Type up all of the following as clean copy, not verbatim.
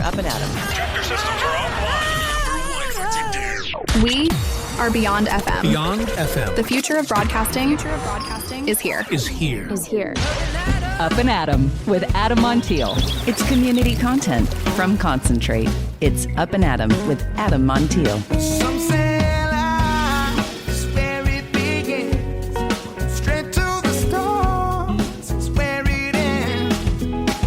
Up and Adam. Tractor systems are offline. We are Beyond FM. Beyond FM. The future of broadcasting is here. Up and Adam with Adam Montiel. It's community content from Concentrate. It's Up and Adam with Adam Montiel. Some say life is where it begins. Straight to the stars is where it ends.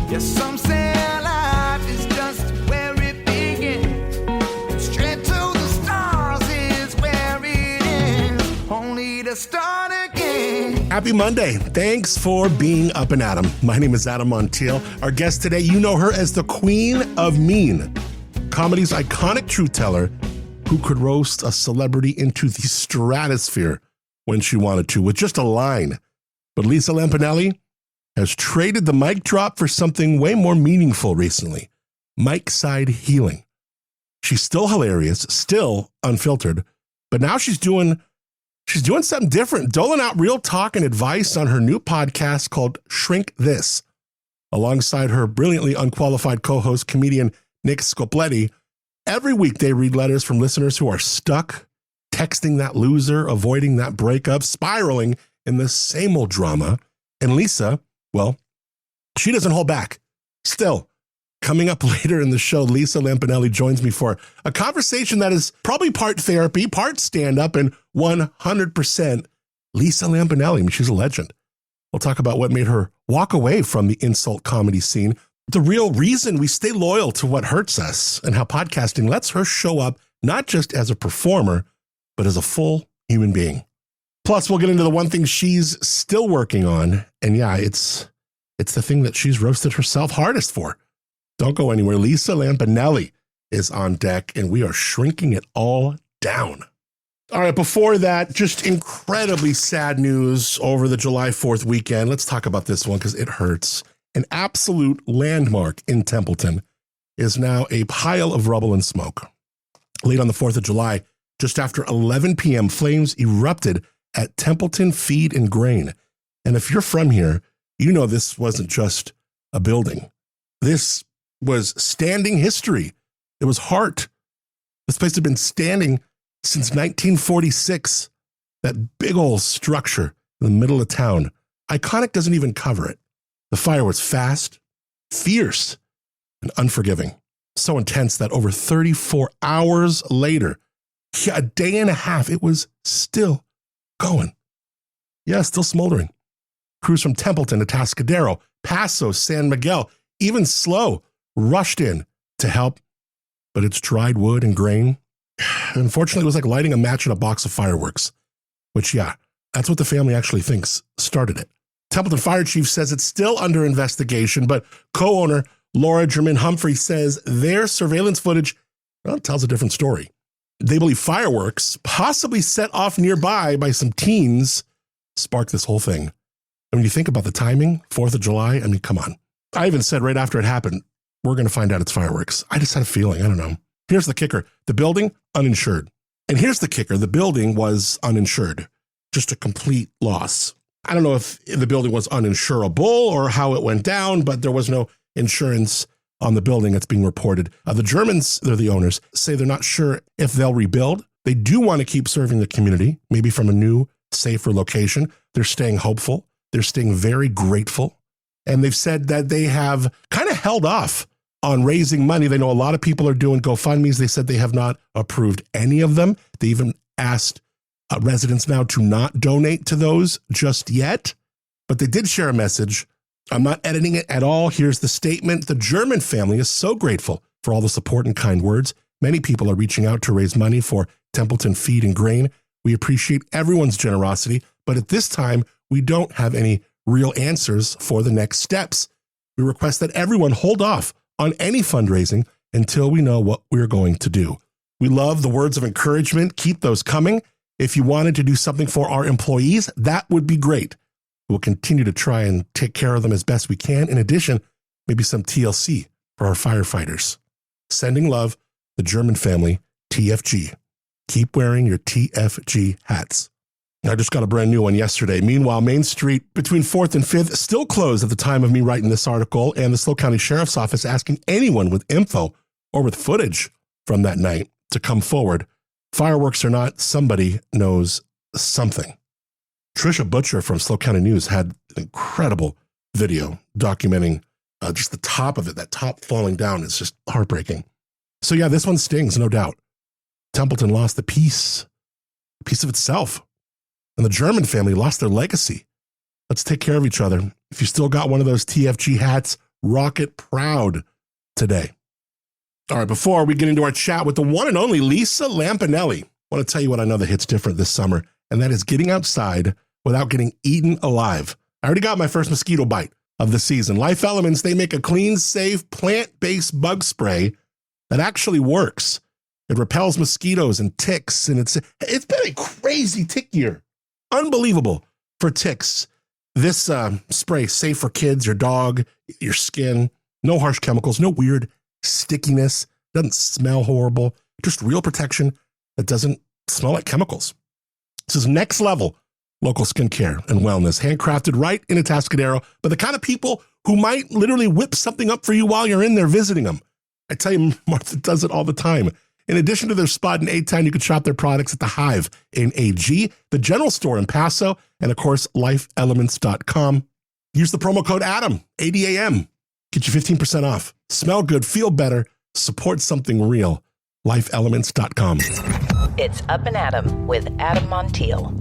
Yes, some say life is just where it begins. Straight to the stars is where it ends. Only to start again. Happy Monday. Thanks for being Up and Adam. My name is Adam Montiel. Our guest today, you know her as the Queen of Mean, comedy's iconic truth teller who could roast a celebrity into the stratosphere when she wanted to with just a line. But Lisa Lampanelli has traded the mic drop for something way more meaningful recently, mic side healing. She's still hilarious, still unfiltered, but now she's doing something different, doling out real talk and advice on her new podcast called Shrink This. Alongside her brilliantly unqualified co-host, comedian Nick Scopletti, every week they read letters from listeners who are stuck, texting that loser, avoiding that breakup, spiraling in the same old drama. And Lisa, well, she doesn't hold back. Still, coming up later in the show, Lisa Lampanelli joins me for a conversation that is probably part therapy, part stand-up, and 100% Lisa Lampanelli. I mean, she's a legend. We'll talk about what made her walk away from the insult comedy scene, the real reason we stay loyal to what hurts us, and how podcasting lets her show up not just as a performer, but as a full human being. Plus, we'll get into the one thing she's still working on. And yeah, it's the thing that she's roasted herself hardest for. Don't go anywhere. Lisa Lampanelli is on deck, and we are shrinking it all down. All right, before that, just incredibly sad news over the July 4th weekend. Let's talk about this one because it hurts. An absolute landmark in Templeton is now a pile of rubble and smoke. Late on the 4th of July, just after 11 p.m., flames erupted at Templeton Feed and Grain. And if you're from here, you know this wasn't just a building. This was standing history. It was heart. This place had been standing since 1946. That big old structure in the middle of town. Iconic doesn't even cover it. The fire was fast, fierce, and unforgiving. So intense that over 34 hours later, a day and a half, it was still going. Yeah, still smoldering. Crews from Templeton to Atascadero, Paso, San Miguel, even SLO rushed in to help, but it's dried wood and grain. Unfortunately, it was like lighting a match in a box of fireworks, which, yeah, that's what the family actually thinks started it. Templeton Fire Chief says it's still under investigation, but co-owner Laura Germain Humphrey says their surveillance footage, well, tells a different story. They believe fireworks, possibly set off nearby by some teens, sparked this whole thing. And when you think about the timing, 4th of July, I mean, come on. I even said right after it happened, we're going to find out it's fireworks. I just had a feeling, I don't know. Here's the kicker. The building, uninsured. And here's the kicker. The building was uninsured. Just a complete loss. I don't know if the building was uninsurable or how it went down, but there was no insurance on the building that's being reported. The Germans, they're the owners, say they're not sure if they'll rebuild. They do want to keep serving the community, maybe from a new, safer location. They're staying hopeful. They're staying very grateful. And they've said that they have kind of held off on raising money. They know a lot of people are doing GoFundMes. They said they have not approved any of them. They even asked residents now to not donate to those just yet. But they did share a message. I'm not editing it at all. Here's the statement. The German family is so grateful for all the support and kind words. Many people are reaching out to raise money for Templeton Feed and Grain. We appreciate everyone's generosity, but at this time, we don't have any real answers for the next steps. We request that everyone hold off on any fundraising until we know what we're going to do. We love the words of encouragement. Keep those coming. If you wanted to do something for our employees, that would be great. We'll continue to try and take care of them as best we can. In addition, maybe some TLC for our firefighters. Sending love, the German family, TFG. Keep wearing your TFG hats. I just got a brand new one yesterday. Meanwhile, Main Street between 4th and 5th still closed at the time of me writing this article, and the SLO County Sheriff's Office asking anyone with info or with footage from that night to come forward. Fireworks or not, somebody knows something. Trisha Butcher from Slow County News had an incredible video documenting just the top of it. That top falling down is just heartbreaking. So yeah, this one stings, no doubt. Templeton lost a piece of itself. And the German family lost their legacy. Let's take care of each other. If you still got one of those TFG hats, rock it proud today. All right, before we get into our chat with the one and only Lisa Lampanelli, I want to tell you what I know that hits different this summer, and that is getting outside without getting eaten alive. I already got my first mosquito bite of the season. Life Elements, they make a clean, safe, plant-based bug spray that actually works. It repels mosquitoes and ticks, and it's been a crazy tick year. Unbelievable for ticks. This spray, safe for kids, your dog, your skin, no harsh chemicals, no weird stickiness, doesn't smell horrible, just real protection that doesn't smell like chemicals. This is next level local skincare and wellness, handcrafted right in Atascadero, but the kind of people who might literally whip something up for you while you're in there visiting them. I tell you, Martha does it all the time. In addition to their spot in A-Town, you can shop their products at the Hive in AG, the General Store in Paso, and of course, lifeelements.com. Use the promo code ADAM, ADAM. Get you 15% off. Smell good, feel better, support something real. Lifeelements.com. It's Up and Adam with Adam Montiel.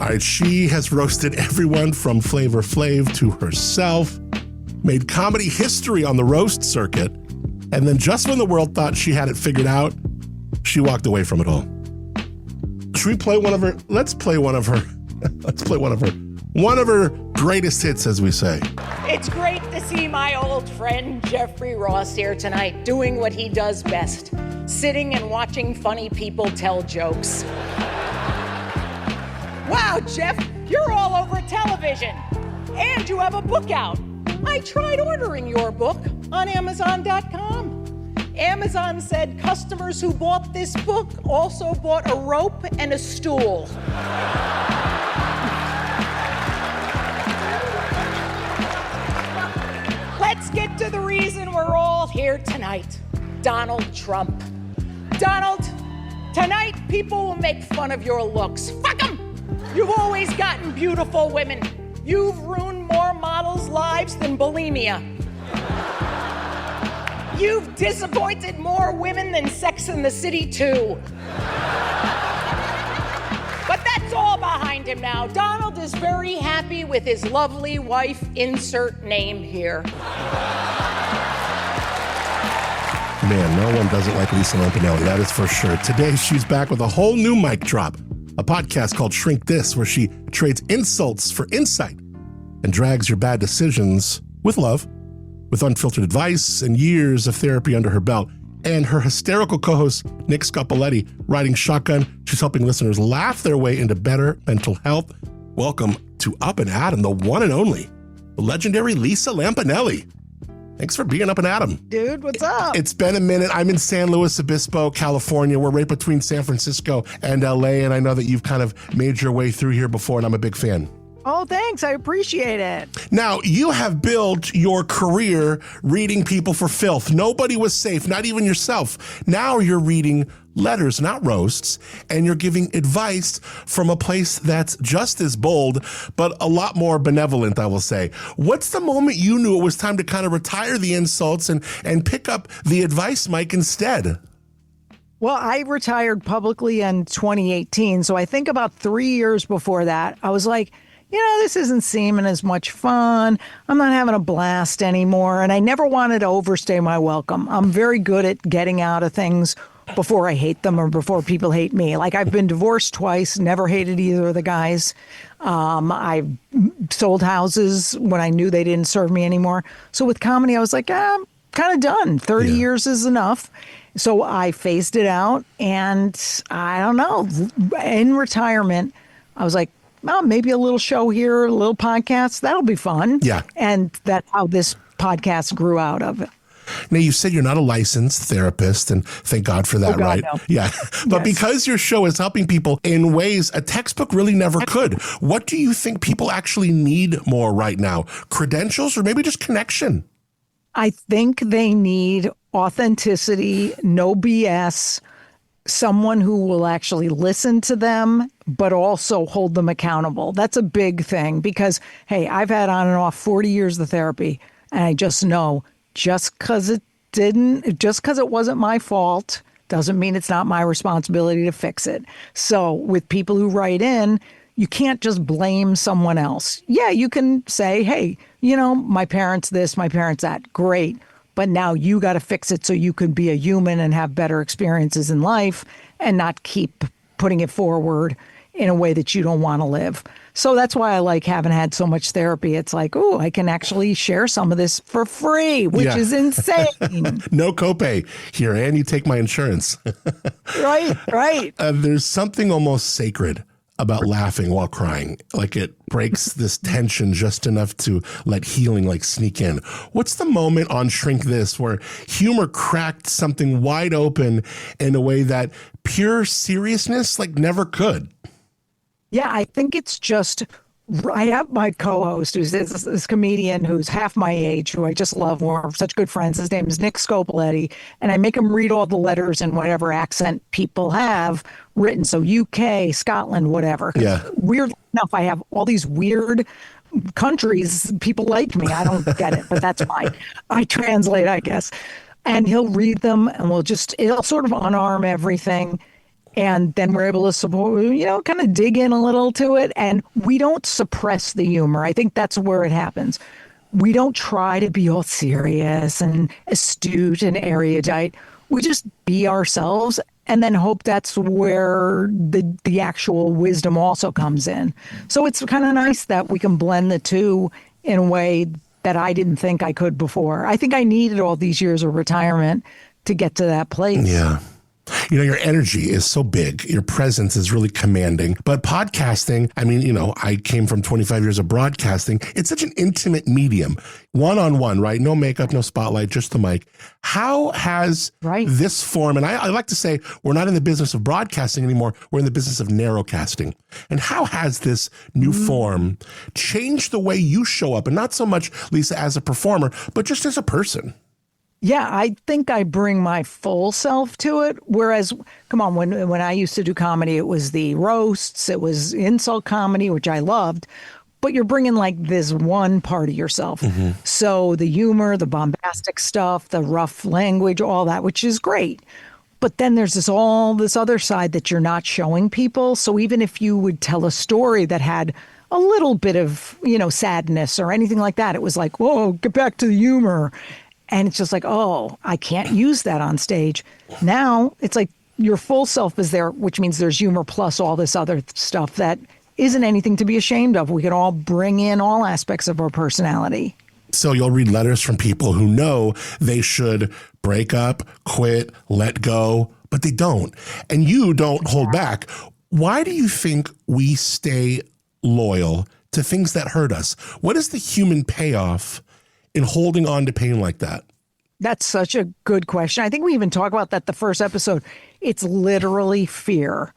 All right, she has roasted everyone from Flavor Flav to herself, made comedy history on the roast circuit, and then just when the world thought she had it figured out, she walked away from it all. Should we play one of her? Let's play one of her greatest hits, as we say. It's great to see my old friend Jeffrey Ross here tonight doing what he does best, sitting and watching funny people tell jokes. Wow, Jeff, you're all over television, and you have a book out. I tried ordering your book on Amazon.com. Amazon said customers who bought this book also bought a rope and a stool. Let's get to the reason we're all here tonight. Donald Trump. Donald, tonight people will make fun of your looks. Fuck them! You've always gotten beautiful women. You've ruined more models' lives than bulimia. You've disappointed more women than Sex and the City 2. But that's all behind him now. Donald is very happy with his lovely wife, insert name here. Man, no one doesn't like Lisa Lampanelli, that is for sure. Today, she's back with a whole new mic drop, a podcast called Shrink This, where she trades insults for insight and drags your bad decisions with love, with unfiltered advice and years of therapy under her belt. And her hysterical co-host, Nick Scopoletti, riding shotgun. She's helping listeners laugh their way into better mental health. Welcome to Up and Adam, the one and only, the legendary Lisa Lampanelli. Thanks for being Up and Adam. Dude, what's up? It's been a minute. I'm in San Luis Obispo, California. We're right between San Francisco and LA, and I know that you've kind of made your way through here before, and I'm a big fan. Oh, thanks. I appreciate it. Now, you have built your career reading people for filth. Nobody was safe, not even yourself. Now you're reading letters, not roasts, and you're giving advice from a place that's just as bold, but a lot more benevolent, I will say. What's the moment you knew it was time to kind of retire the insults and pick up the advice mic instead? Well, I retired publicly in 2018. So I think about 3 years before that, I was like, this isn't seeming as much fun. I'm not having a blast anymore. And I never wanted to overstay my welcome. I'm very good at getting out of things before I hate them or before people hate me. Like, I've been divorced twice, never hated either of the guys. I've sold houses when I knew they didn't serve me anymore. So with comedy, I was like, I'm kind of done. 30 years is enough. So I phased it out. And I don't know, in retirement, I was like, well, maybe a little show here, a little podcast. That'll be fun. Yeah. And that's how this podcast grew out of it. Now, you said you're not a licensed therapist, and thank God for that, right? No. Yeah. But Yes. because your show is helping people in ways a textbook really never could, what do you think people actually need more right now? Credentials or maybe just connection? I think they need authenticity, no BS, someone who will actually listen to them, but also hold them accountable. That's a big thing because, hey, I've had on and off 40 years of therapy, and I just know just because it wasn't my fault doesn't mean it's not my responsibility to fix it. So with people who write in, you can't just blame someone else. Yeah, you can say, hey, my parents this, my parents that. Great. But now you got to fix it so you can be a human and have better experiences in life and not keep putting it forward in a way that you don't want to live. So that's why I like having had so much therapy. It's like, oh, I can actually share some of this for free, which is insane. No copay here, and you take my insurance. Right. There's something almost sacred about laughing while crying. Like it breaks this tension just enough to let healing sneak in. What's the moment on Shrink This where humor cracked something wide open in a way that pure seriousness never could? Yeah, I think it's just, I have my co-host who's this comedian who's half my age, who I just love. We're such good friends. His name is Nick Scopoletti, and I make him read all the letters in whatever accent people have written. So UK, Scotland, whatever. Yeah. Weird enough, I have all these weird countries. People like me. I don't get it, but that's fine. I translate, I guess. And he'll read them, and it'll sort of unarm everything. And then we're able to support, kind of dig in a little to it. And we don't suppress the humor. I think that's where it happens. We don't try to be all serious and astute and erudite. We just be ourselves and then hope that's where the actual wisdom also comes in. So it's kind of nice that we can blend the two in a way that I didn't think I could before. I think I needed all these years of retirement to get to that place. Yeah. Your energy is so big. Your presence is really commanding. But podcasting, I came from 25 years of broadcasting. It's such an intimate medium, one-on-one, right? No makeup, no spotlight, just the mic. How has this form, and I like to say we're not in the business of broadcasting anymore. We're in the business of narrowcasting. And how has this new form changed the way you show up? And not so much, Lisa, as a performer, but just as a person. Yeah, I think I bring my full self to it. Whereas, come on, when I used to do comedy, it was the roasts, it was insult comedy, which I loved. But you're bringing this one part of yourself. Mm-hmm. So the humor, the bombastic stuff, the rough language, all that, which is great. But then there's all this other side that you're not showing people. So even if you would tell a story that had a little bit of, sadness or anything like that, it was like, whoa, get back to the humor. And it's just oh, I can't use that on stage. Now it's your full self is there, which means there's humor plus all this other stuff that isn't anything to be ashamed of. We can all bring in all aspects of our personality. So you'll read letters from people who know they should break up, quit, let go, but they don't. And you don't hold back. Why do you think we stay loyal to things that hurt us? What is the human payoff in holding on to pain like that? That's such a good question. I think we even talk about that the first episode. It's literally fear.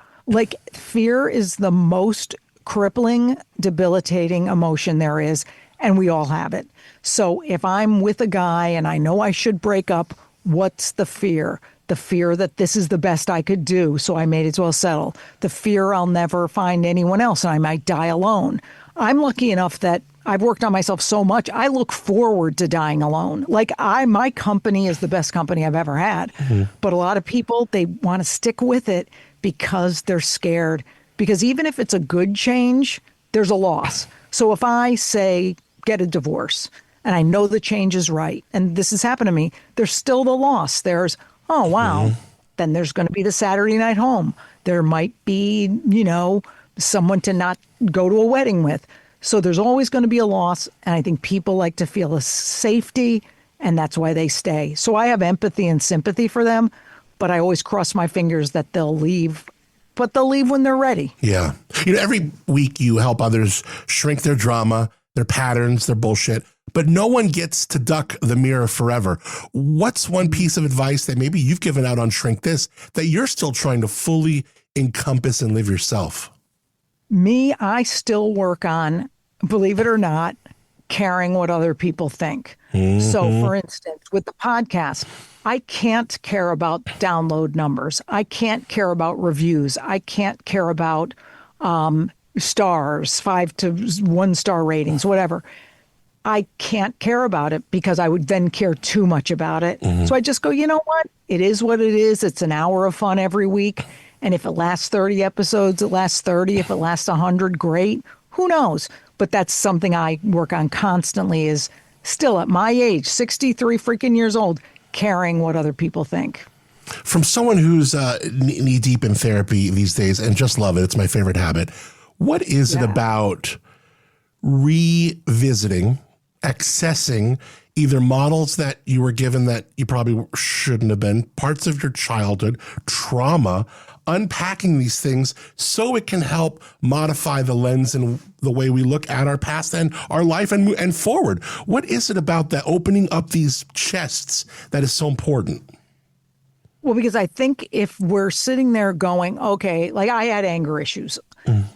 Fear is the most crippling, debilitating emotion there is, and we all have it. So if I'm with a guy and I know I should break up, what's the fear? The fear that this is the best I could do, so I may as well settle. The fear I'll never find anyone else and I might die alone. I'm lucky enough that I've worked on myself so much. I look forward to dying alone. My company is the best company I've ever had. Mm-hmm. But a lot of people, they want to stick with it because they're scared. Because even if it's a good change, there's a loss. So if I say, get a divorce, and I know the change is right, and this has happened to me, there's still the loss. There's, oh, wow. Mm-hmm. Then there's going to be the Saturday night home. There might be, someone to not go to a wedding with. So there's always going to be a loss. And I think people like to feel a safety, and that's why they stay. So I have empathy and sympathy for them, but I always cross my fingers that they'll leave, but they'll leave when they're ready. Yeah. Every week you help others shrink their drama, their patterns, their bullshit, but no one gets to duck the mirror forever. What's one piece of advice that maybe you've given out on Shrink This that you're still trying to fully encompass and live yourself? Me, I still work on, believe it or not, caring what other people think. So, for instance, with the podcast, I can't care about download numbers. I can't care about reviews. I can't care about stars, 5 to 1 star ratings, whatever. I can't care about it because I would then care too much about it. So I just go, you know what? It is what it is. It's an hour of fun every week. And if it lasts 30 episodes, it lasts 30. If it lasts 100, great. Who knows? But that's something I work on constantly, is still at my age, 63 freaking years old, caring what other people think. From someone who's knee deep in therapy these days and just love it, it's my favorite habit. What is it about revisiting, accessing either models that you were given that you probably shouldn't have been, parts of your childhood, trauma, unpacking these things so it can help modify the lens and the way we look at our past and our life and forward? What is it about that opening up these chests that is so important? Well, because I think if we're sitting there going, okay, like I had anger issues.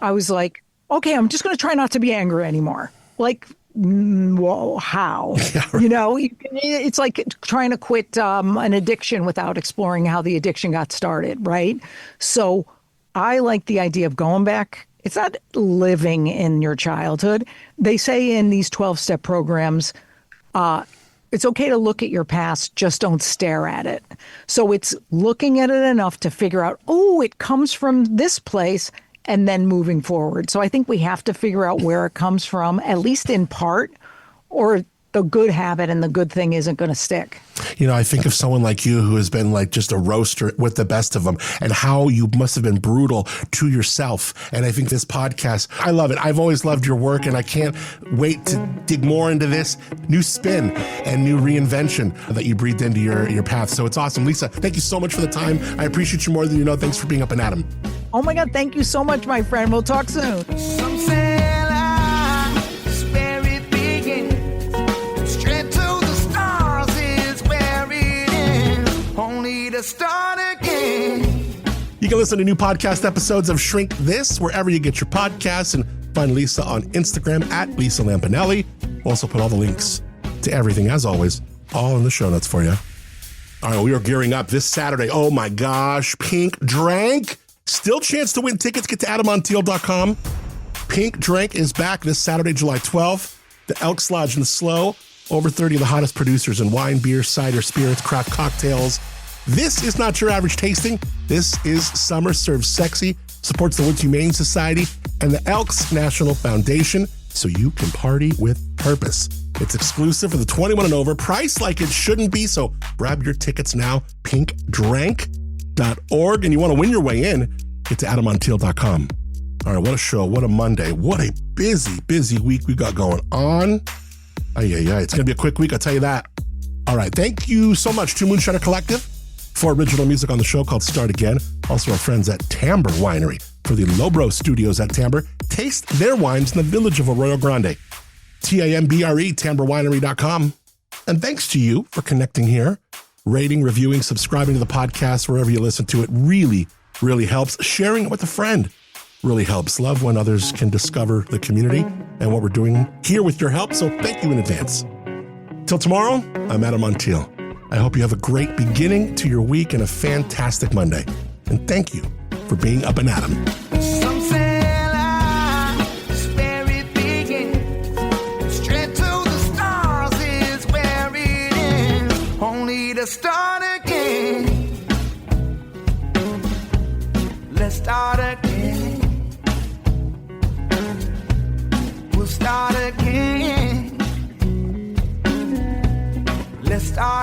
I was like, okay, I'm just going to try not to be angry anymore. Like, whoa, how? Yeah, right. You know, it's like trying to quit an addiction without exploring how the addiction got started, right? So I like the idea of going back. It's not living in your childhood. They say in these 12-step programs, it's okay to look at your past, just don't stare at it. So it's looking at it enough to figure out, oh, it comes from this place, and then moving forward. So I think we have to figure out where it comes from, at least in part, or the good habit and the good thing isn't going to stick. You know, I think of someone like you who has been like just a roaster with the best of them, and how you must have been brutal to yourself. And I think this podcast, I love it. I've always loved your work, and I can't wait to dig more into this new spin and new reinvention that you breathed into your path. So it's awesome. Lisa, thank you so much for the time. I appreciate you more than you know. Thanks for being Up and Adam. Oh my God, thank you so much, my friend. We'll talk soon. Some say life is where it begins. Straight to the stars is where it ends. Only to start again. You can listen to new podcast episodes of Shrink This wherever you get your podcasts, and find Lisa on Instagram at Lisa Lampanelli. We'll also put all the links to everything, as always, all in the show notes for you. All right, we are gearing up this Saturday. Oh my gosh, Pink Drank. Still chance to win tickets. Get to AdamMontiel.com. Pink Drink is back this Saturday, July 12th. The Elks Lodge in the Slow. Over 30 of the hottest producers in wine, beer, cider, spirits, craft cocktails. This is not your average tasting. This is Summer Serves Sexy. Supports the Woods Humane Society and the Elks National Foundation, so you can party with purpose. It's exclusive for the 21 and over. Priced like it shouldn't be, so grab your tickets now. pinkdrank.org. And you want to win your way in, get to AdamMontiel.com. All right, what a show. What a Monday. What a busy week we got going on. It's going to be a quick week, I'll tell you that. All right, thank you so much to Moonshiner Collective for original music on the show called Start Again. Also our friends at Tamber Winery for the Lobro Studios at Tamber. Taste their wines in the village of Arroyo Grande. TAMBRE, tamberwinery.com. And thanks to you for connecting here. Rating, reviewing, subscribing to the podcast wherever you listen to it really helps. Sharing it with a friend really helps. Love when others can discover the community and what we're doing here with your help. So thank you in advance. Till tomorrow, I'm Adam Montiel. I hope you have a great beginning to your week and a fantastic Monday. And thank you for being Up and Adam. Some say life is where it begins. Straight to the stars is where it ends. Only to start again. Let's start again. We'll start again. Let's start